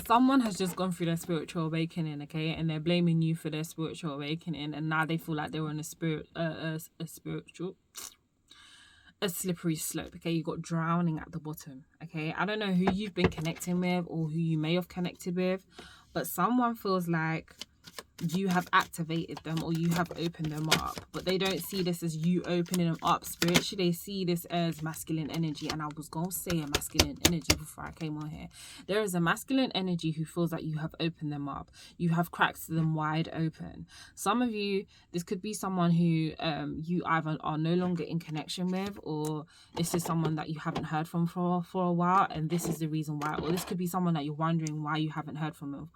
someone has just gone through their spiritual awakening, okay, and they're blaming you for their spiritual awakening, and now they feel like they're on a slippery slope, okay? You got drowning at the bottom, okay? I don't know who you've been connecting with or who you may have connected with, but someone feels like you have activated them or you have opened them up, but they don't see this as you opening them up spiritually. They see this as masculine energy, and I was gonna say a masculine energy before I came on here. There is a masculine energy who feels like you have opened them up, you have cracked them wide open. Some of you, this could be someone who you either are no longer in connection with, or this is someone that you haven't heard from for a while, and this is the reason why. Or this could be someone that you're wondering why you haven't heard from them.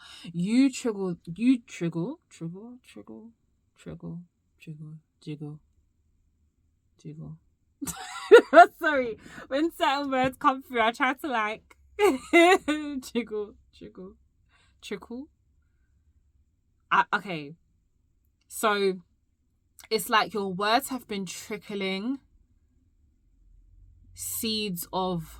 Jiggle. Sorry, when certain words come through, I try to like jiggle. Trickle. Okay, so it's like your words have been trickling seeds of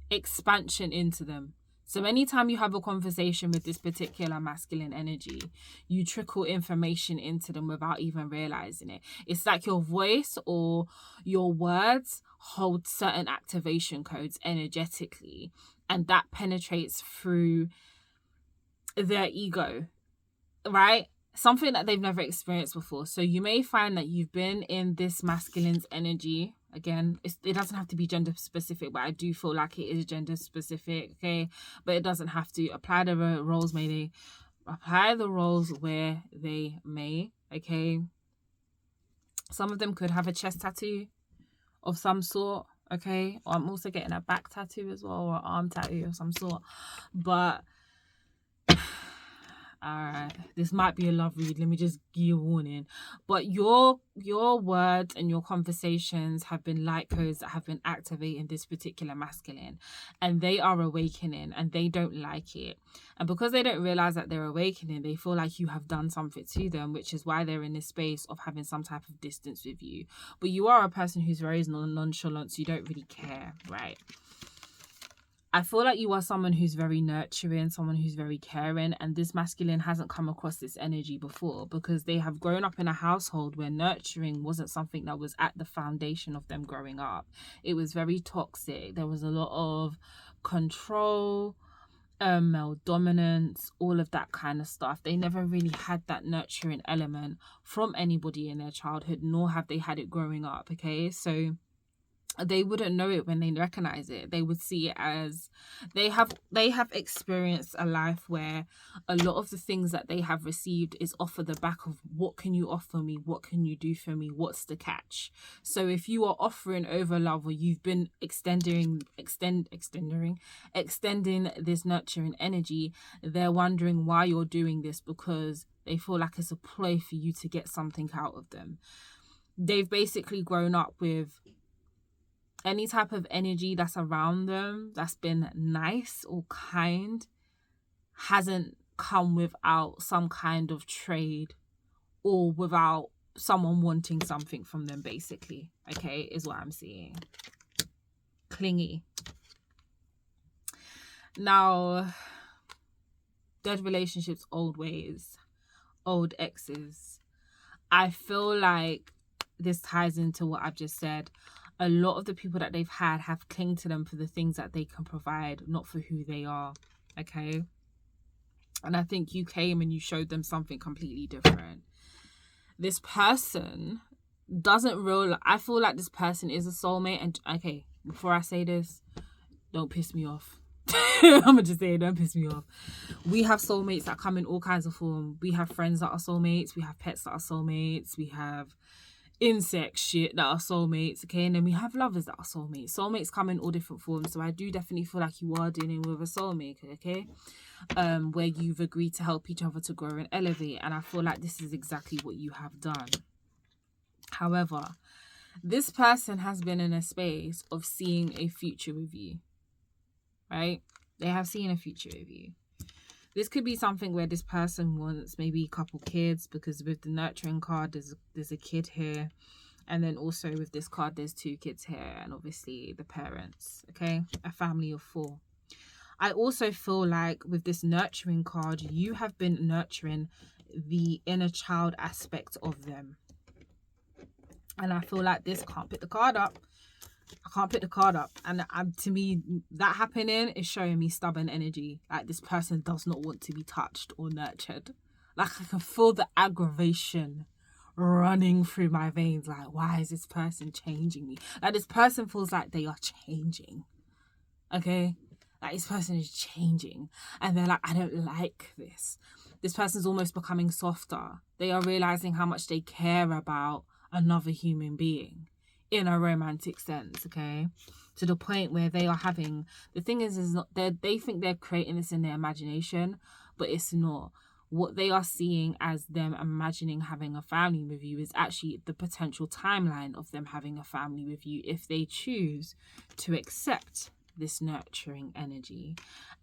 expansion into them. So anytime you have a conversation with this particular masculine energy, you trickle information into them without even realizing it. It's like your voice or your words hold certain activation codes energetically, and that penetrates through their ego, right? Something that they've never experienced before. So you may find that you've been in this masculine's energy. Again, it doesn't have to be gender specific, but I do feel like it is gender specific, okay? But it doesn't have to. Apply the roles where they may, okay? Some of them could have a chest tattoo of some sort, okay? Or I'm also getting a back tattoo as well, or an arm tattoo of some sort. But alright, this might be a love read. Let me just give you a warning. But your words and your conversations have been light codes that have been activating this particular masculine, and they are awakening, and they don't like it. And because they don't realize that they're awakening, they feel like you have done something to them, which is why they're in this space of having some type of distance with you. But you are a person who's very nonchalant, so you don't really care, right? I feel like you are someone who's very nurturing, someone who's very caring, and this masculine hasn't come across this energy before because they have grown up in a household where nurturing wasn't something that was at the foundation of them growing up. It was very toxic. There was a lot of control, male dominance, all of that kind of stuff. They never really had that nurturing element from anybody in their childhood, nor have they had it growing up, okay? So they wouldn't know it when they recognize it. They would see it as they have experienced a life where a lot of the things that they have received is off of the back of what can you offer me, what can you do for me, what's the catch. So if you are offering over love, or you've been extending this nurturing energy, they're wondering why you're doing this, because they feel like it's a ploy for you to get something out of them. They've basically grown up with any type of energy that's around them that's been nice or kind hasn't come without some kind of trade or without someone wanting something from them, basically, okay, is what I'm seeing. Clingy. Now, dead relationships, old ways, old exes. I feel like this ties into what I've just said. A lot of the people that they've had have clung to them for the things that they can provide, not for who they are, okay? And I think you came and you showed them something completely different. This person doesn't realize, I feel like this person is a soulmate. And okay, before I say this, don't piss me off. I'm gonna just say, don't piss me off. We have soulmates that come in all kinds of form. We have friends that are soulmates. We have pets that are soulmates. We have insect shit that are soulmates, okay? And then we have lovers that are soulmates. Soulmates come in all different forms. So I do definitely feel like you are dealing with a soulmate, okay? Where you've agreed to help each other to grow and elevate. And I feel like this is exactly what you have done. However, this person has been in a space of seeing a future with you, right? They have seen a future with you. This could be something where this person wants maybe a couple kids, because with the nurturing card, there's a kid here. And then also with this card, there's 2 kids here. And obviously the parents, okay? A family of 4. I also feel like with this nurturing card, you have been nurturing the inner child aspect of them. And I feel like this, can't pick the card up. I can't pick the card up. And to me, that happening is showing me stubborn energy. Like this person does not want to be touched or nurtured. Like I can feel the aggravation running through my veins. Like, why is this person changing me? Like this person feels like they are changing. Okay? Like this person is changing. And they're like, I don't like this. This person's almost becoming softer. They are realizing how much they care about another human being in a romantic sense, okay? To the point where they are having, the thing is not, they think they're creating this in their imagination, but it's not. What they are seeing as them imagining having a family with you is actually the potential timeline of them having a family with you if they choose to accept this nurturing energy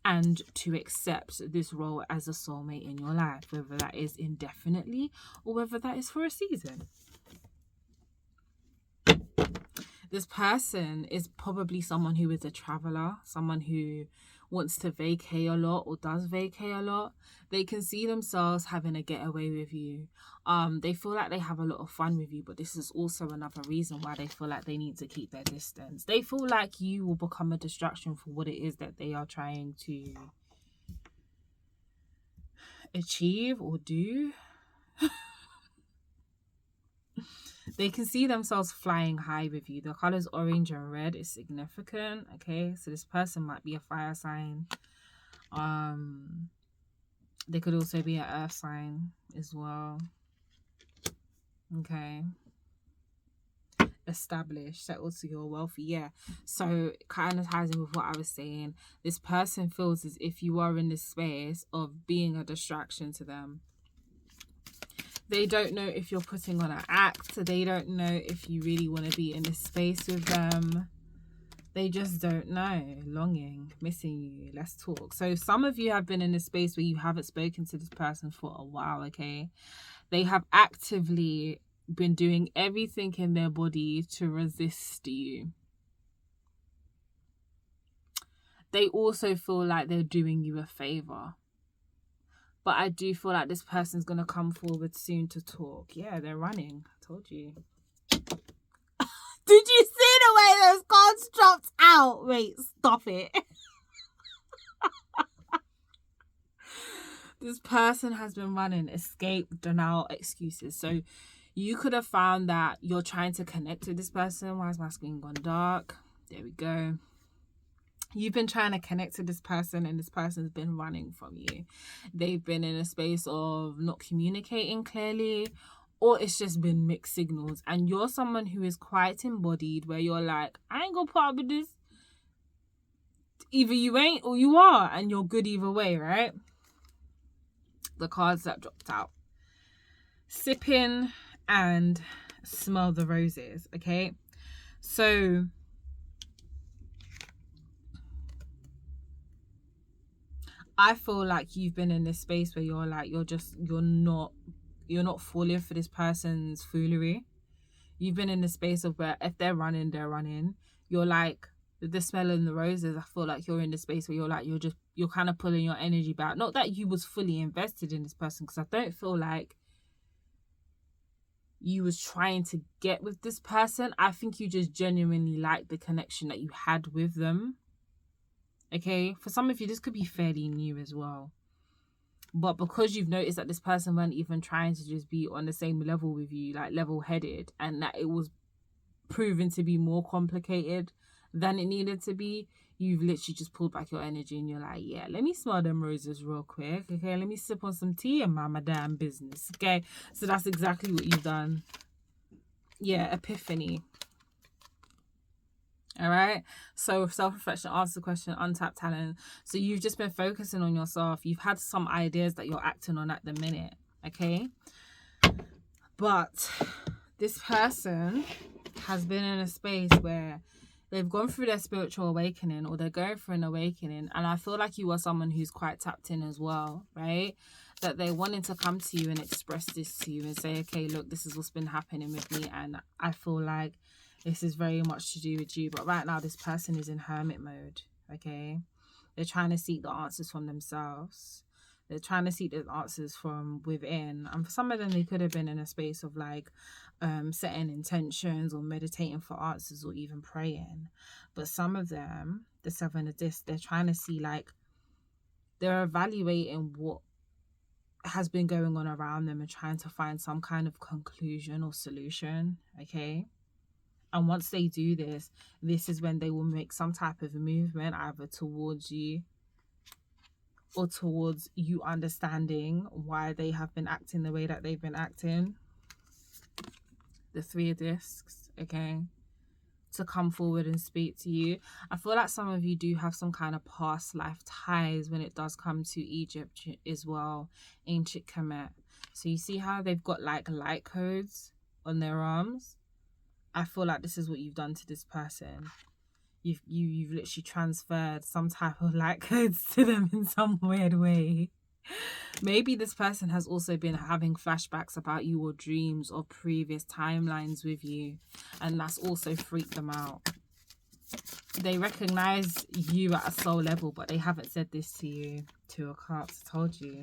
and to accept this role as a soulmate in your life, whether that is indefinitely or whether that is for a season. This person is probably someone who is a traveler, someone who wants to vacay a lot or does vacay a lot. They can see themselves having a getaway with you. They feel like they have a lot of fun with you, but this is also another reason why they feel like they need to keep their distance. They feel like you will become a distraction for what it is that they are trying to achieve or do. They can see themselves flying high with you. The colors orange and red is significant. Okay, so this person might be a fire sign. They could also be an earth sign as well. Okay. Established, settled, secure, wealthy. Yeah. So kind of ties in with what I was saying. This person feels as if you are in this space of being a distraction to them. They don't know if you're putting on an act. They don't know if you really want to be in this space with them. They just don't know. Longing, missing you. Let's talk. So some of you have been in a space where you haven't spoken to this person for a while, okay? They have actively been doing everything in their body to resist you. They also feel like they're doing you a favor. But I do feel like this person's going to come forward soon to talk. Yeah, they're running. I told you. Did you see the way those cards dropped out? Wait, stop it. This person has been running. Escape, denial, excuses. So you could have found that you're trying to connect with this person. Why is my screen gone dark? There we go. You've been trying to connect to this person and this person's been running from you. They've been in a space of not communicating clearly, or it's just been mixed signals. And you're someone who is quite embodied where you're like, I ain't gonna put up with this. Either you ain't or you are, and you're good either way, right? The cards that dropped out. Sipping and smell the roses, okay? So I feel like you've been in this space where you're like, you're not falling for this person's foolery. You've been in the space of where if they're running, they're running. You're like, the smell and the roses, I feel like you're in the space where you're like, you're kind of pulling your energy back. Not that you was fully invested in this person, because I don't feel like you was trying to get with this person. I think you just genuinely like the connection that you had with them. Okay, for some of you, this could be fairly new as well. But because you've noticed that this person weren't even trying to just be on the same level with you, like level-headed, and that it was proven to be more complicated than it needed to be, you've literally just pulled back your energy and you're like, yeah, let me smell them roses real quick. Okay, let me sip on some tea and mind my damn business. Okay, so that's exactly what you've done. Yeah, epiphany. All right, so self-reflection, answer the question, untapped talent. So you've just been focusing on yourself. You've had some ideas that you're acting on at the minute, okay? But this person has been in a space where they've gone through their spiritual awakening, or they're going through an awakening, and I feel like you are someone who's quite tapped in as well, right? That they're wanting to come to you and express this to you and say, okay, look, this is what's been happening with me, and I feel like this is very much to do with you. But right now, this person is in hermit mode, okay? They're trying to seek the answers from themselves. They're trying to seek the answers from within. And for some of them, they could have been in a space of like setting intentions or meditating for answers or even praying. But some of them, the 7 of this, they're trying to see like, they're evaluating what has been going on around them and trying to find some kind of conclusion or solution, okay? And once they do this, this is when they will make some type of movement either towards you or towards you understanding why they have been acting the way that they've been acting. The 3 of discs, okay? To come forward and speak to you. I feel like some of you do have some kind of past life ties when it does come to Egypt as well. Ancient Kemet. So you see how they've got like light codes on their arms? I feel like this is what you've done to this person. You've literally transferred some type of light codes to them in some weird way. Maybe this person has also been having flashbacks about you or dreams of previous timelines with you, and that's also freaked them out. They recognize you at a soul level, but they haven't said this to you. 2 of Cups, told you.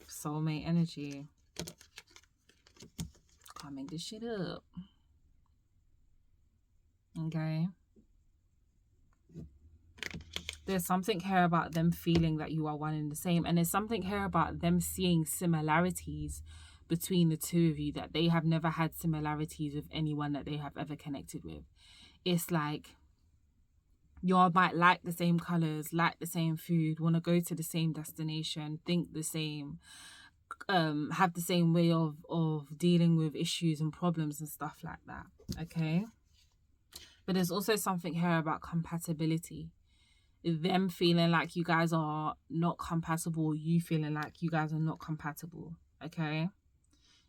Soulmate energy. Can't make this shit up. Okay. There's something here about them feeling that you are one and the same. And there's something here about them seeing similarities between the 2 of you, that they have never had similarities with anyone that they have ever connected with. It's like y'all might like the same colors, like the same food, want to go to the same destination, think the same, have the same way of dealing with issues and problems and stuff like that. Okay. But there's also something here about compatibility. Them feeling like you guys are not compatible, you feeling like you guys are not compatible. Okay.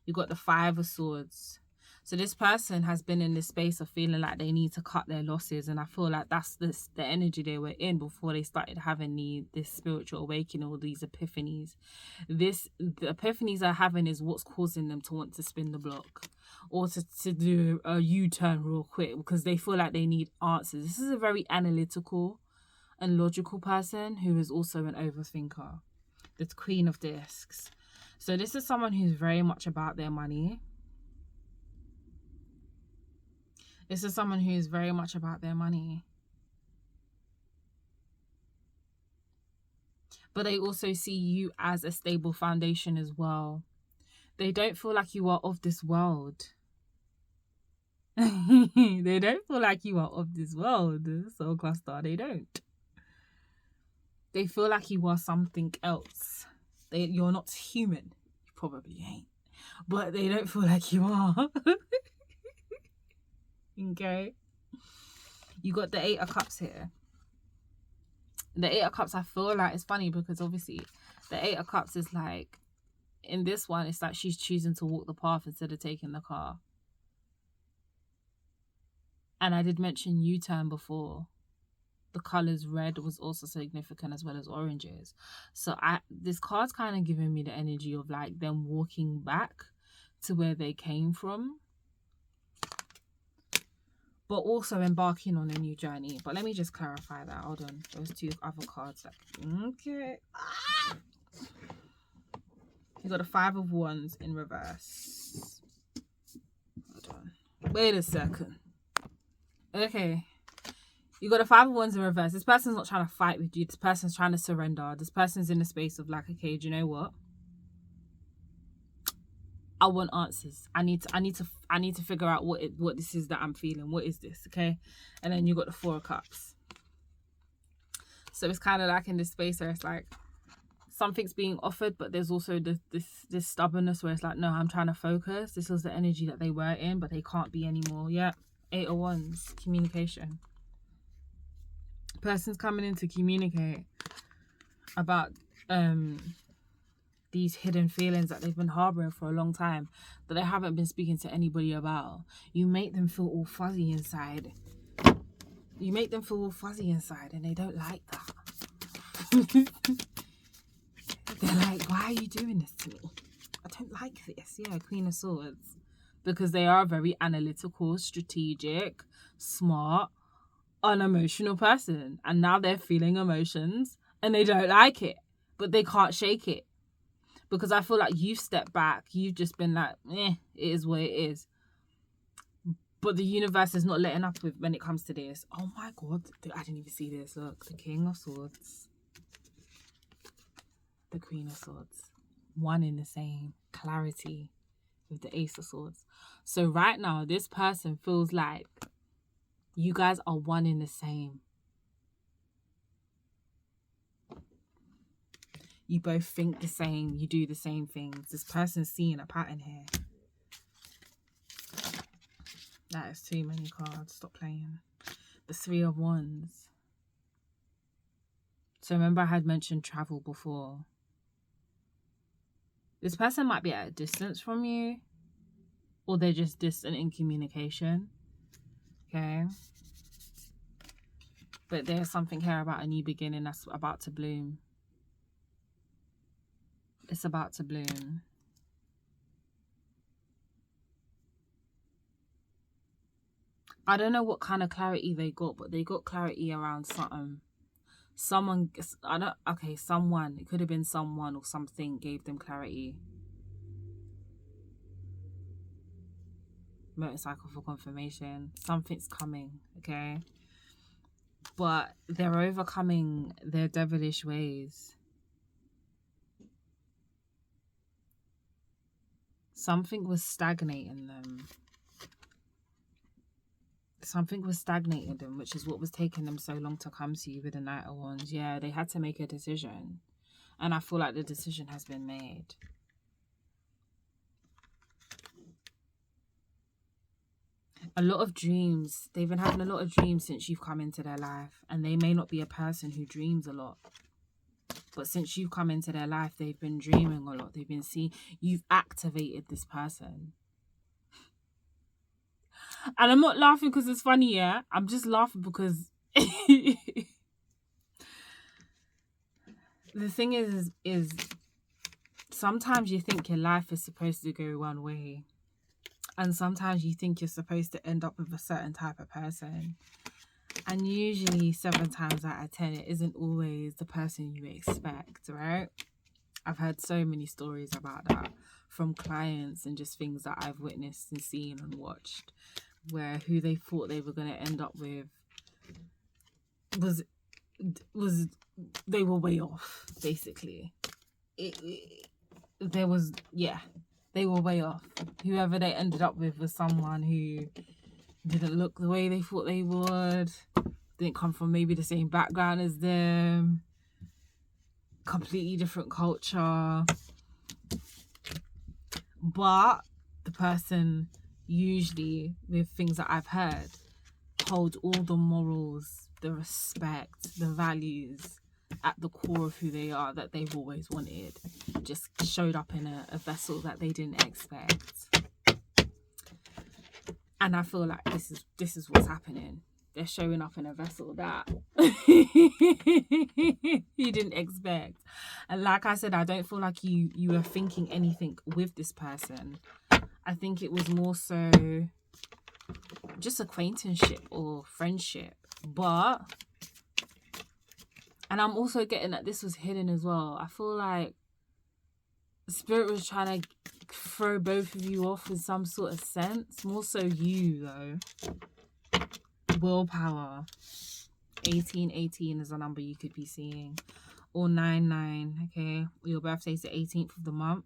You got the 5 of Swords. So this person has been in this space of feeling like they need to cut their losses, and I feel like that's the energy they were in before they started having this spiritual awakening or these epiphanies. The epiphanies they're having is what's causing them to want to spin the block or to do a U-turn real quick, because they feel like they need answers. This is a very analytical and logical person who is also an overthinker. The Queen of Discs. So this is someone who's very much about their money. This is someone who is very much about their money. But they also see you as a stable foundation as well. They don't feel like you are of this world. They don't feel like you are of this world. Soul cluster, they don't. They feel like you are something else. You're not human. You probably ain't. But they don't feel like you are. Okay. You got the 8 of Cups here. The 8 of Cups, I feel like it's funny because obviously the 8 of Cups is like, in this one, it's like she's choosing to walk the path instead of taking the car. And I did mention U-turn before. The colours red was also significant as well as oranges. So this card's kind of giving me the energy of like them walking back to where they came from, but also embarking on a new journey. But let me just clarify that. Hold on. Those 2 other cards. Okay. You got a 5 of Wands in reverse. Hold on. Wait a second. Okay. You got a 5 of Wands in reverse. This person's not trying to fight with you. This person's trying to surrender. This person's in a space of like, okay, do you know what? I want answers. I need to figure out what this is that I'm feeling. What is this? Okay. And then you got the 4 of Cups. So it's kind of like in this space where it's like something's being offered, but there's also this stubbornness where it's like, no, I'm trying to focus. This was the energy that they were in, but they can't be anymore. Yeah. 8 of Wands. Communication. Person's coming in to communicate about these hidden feelings that they've been harboring for a long time that they haven't been speaking to anybody about. You make them feel all fuzzy inside. You make them feel all fuzzy inside, and they don't like that. They're like, why are you doing this to me? I don't like this. Yeah, Queen of Swords. Because they are very analytical, strategic, smart, an emotional person, and now they're feeling emotions and they don't like it, but they can't shake it. Because I feel like you've stepped back, you've just been like, it is what it is. But the universe is not letting up with when it comes to this. Oh my God, I didn't even see this. Look, the King of Swords, the Queen of Swords, one in the same. Clarity with the Ace of Swords. So right now, this person feels like you guys are one in the same. You both think the same. You do the same things. This person's seeing a pattern here. That is too many cards. Stop playing. The Three of Wands. So remember I had mentioned travel before. This person might be at a distance from you, or they're just distant in communication. Okay. But there's something here about a new beginning that's about to bloom. It's about to bloom. I don't know what kind of clarity they got, but they got clarity around something. Someone, someone. It could have been someone or something gave them clarity. Motorcycle for confirmation. Something's coming, okay? But they're overcoming their devilish ways. Something was stagnating them. Something was stagnating them, which is what was taking them so long to come to you with the Knight of Wands. Yeah, they had to make a decision. And I feel like the decision has been made. A lot of dreams. They've been having a lot of dreams since you've come into their life. And they may not be a person who dreams a lot. But since you've come into their life, they've been dreaming a lot. They've been seeing... You've activated this person. And I'm not laughing because it's funny, yeah? I'm just laughing because... The thing is sometimes you think your life is supposed to go one way. And sometimes you think you're supposed to end up with a certain type of person. And usually 7 times out of 10, it isn't always the person you expect, right? I've heard so many stories about that from clients and just things that I've witnessed and seen and watched, where who they thought they were going to end up with was they were way off, basically. They were way off. Whoever they ended up with was someone who didn't look the way they thought they would, didn't come from maybe the same background as them, completely different culture. But the person, usually with things that I've heard, holds all the morals, the respect, the values at the core of who they are that they've always wanted. Just showed up in a vessel that they didn't expect. And I feel like this is what's happening. They're showing up in a vessel that you didn't expect. And like I said, I don't feel like you were thinking anything with this person. I think it was more so just acquaintanceship or friendship. But, and I'm also getting that this was hidden as well. I feel like Spirit was trying to throw both of you off in some sort of sense. More so you, though. Willpower. 1818 is a number you could be seeing. Or 99, okay? Your birthday's the 18th of the month.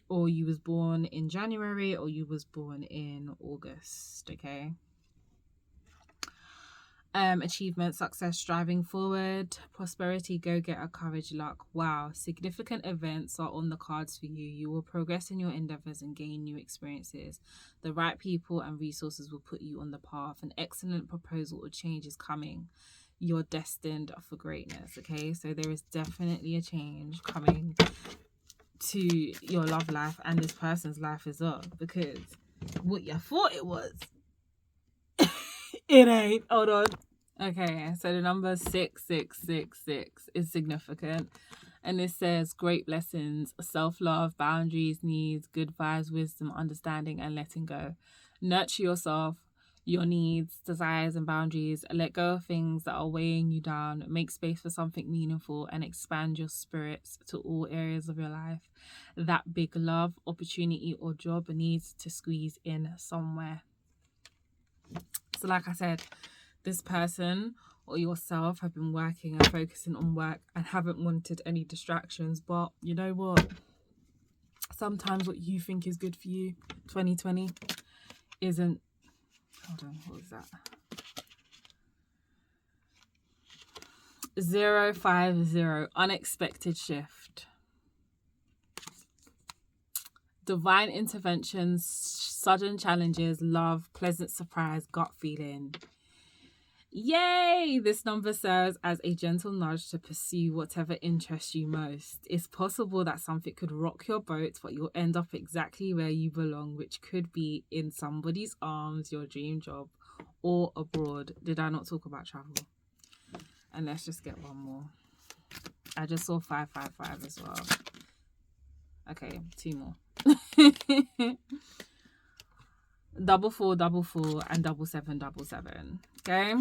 Or you was born in January, or you was born in August, okay? Achievement, success, striving forward, prosperity, go-getter, courage, luck. Wow, significant events are on the cards for you. You will progress in your endeavors and gain new experiences. The right people and resources will put you on the path. An excellent proposal or change is coming. You're destined for greatness, okay? So there is definitely a change coming to your love life and this person's life as well, because what you thought it was, it ain't. Hold on. Okay, so the number 6666 is significant. And it says great blessings, self-love, boundaries, needs, good vibes, wisdom, understanding, and letting go. Nurture yourself. your needs, desires, and boundaries. Let go of things that are weighing you down. Make space for something meaningful and expand your spirits to all areas of your life. That big love, opportunity, or job needs to squeeze in somewhere. So like I said, this person or yourself have been working and focusing on work and haven't wanted any distractions. But you know what? Sometimes what you think is good for you, 2020, isn't. Hold on, what was that? 050, unexpected shift. Divine interventions, sudden challenges, love, pleasant surprise, gut feeling. Yay! This number serves as a gentle nudge to pursue whatever interests you most. It's possible that something could rock your boat, but you'll end up exactly where you belong, which could be in somebody's arms, your dream job, or abroad. Did I not talk about travel? And let's just get one more. I just saw 555 as well. Okay, 2 more. 4444 and 7777. Okay.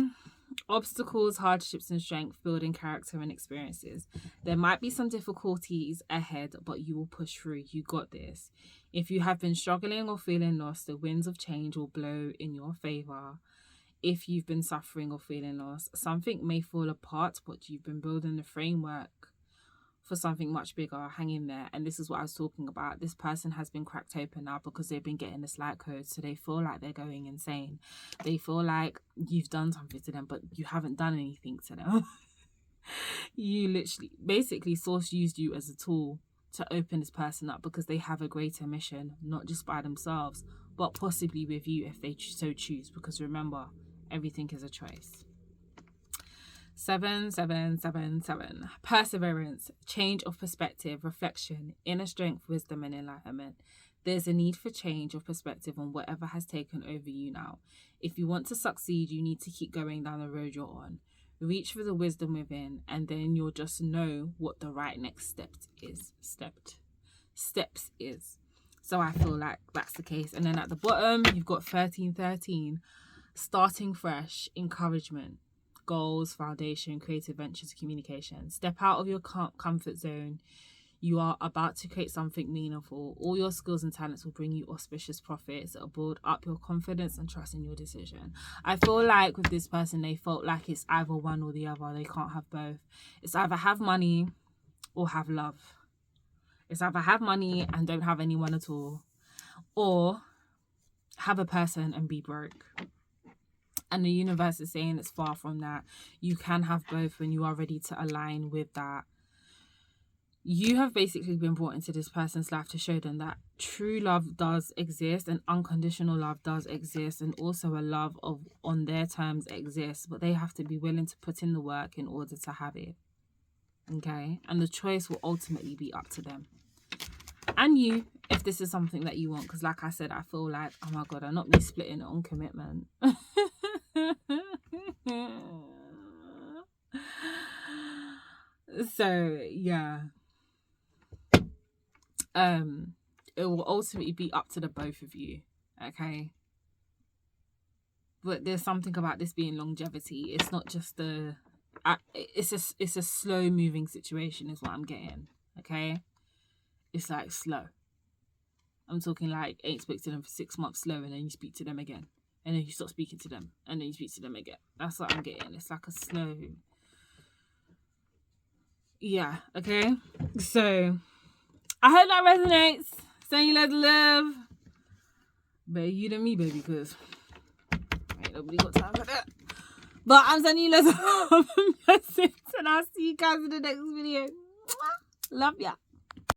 Obstacles, hardships, and strength, building character and experiences. There might be some difficulties ahead, but you will push through. You got this. If you have been struggling or feeling lost, the winds of change will blow in your favor. If you've been suffering or feeling lost, something may fall apart, but you've been building the framework for something much bigger. Hang in there. And this is what I was talking about. This person has been cracked open now because they've been getting the slight code, so they feel like they're going insane. They feel like you've done something to them, but you haven't done anything to them. You literally, basically, Source used you as a tool to open this person up because they have a greater mission, not just by themselves, but possibly with you if they so choose. Because remember, everything is a choice. 7777. Perseverance, change of perspective, reflection, inner strength, wisdom, and enlightenment. There's a need for change of perspective on whatever has taken over you now. If you want to succeed, you need to keep going down the road you're on. Reach for the wisdom within, and then you'll just know what the right next steps is. So I feel like that's the case. And then at the bottom, you've got 1313. Starting fresh, encouragement. Goals, foundation, creative ventures, communication. Step out of your comfort zone. You are about to create something meaningful. All your skills and talents will bring you auspicious profits. It'll build up your confidence and trust in your decision. I feel like with this person, they felt like it's either one or the other. They can't have both. It's either have money or have love. It's either have money and don't have anyone at all, or have a person and be broke. And the universe is saying it's far from that. You can have both when you are ready to align with that. You have basically been brought into this person's life to show them that true love does exist and unconditional love does exist, and also a love of on their terms exists, but they have to be willing to put in the work in order to have it. Okay? And the choice will ultimately be up to them. And you, if this is something that you want, because like I said, I feel like, oh my God, I'm not me splitting it on commitment. So yeah, it will ultimately be up to the both of you. Okay, but there's something about this being longevity. It's not just it's a slow moving situation is what I'm getting. Okay, it's like slow. I'm talking like ain't spoke to them for 6 months slow, and then you speak to them again, and then you stop speaking to them, and then you speak to them again. That's what I'm getting. It's like a slow. Yeah, okay. So I hope that resonates. Send you loads of love. Better you than me, baby, because ain't nobody got time for that. But I'm sending you loads of love and blessings, and I'll see you guys in the next video. Love ya.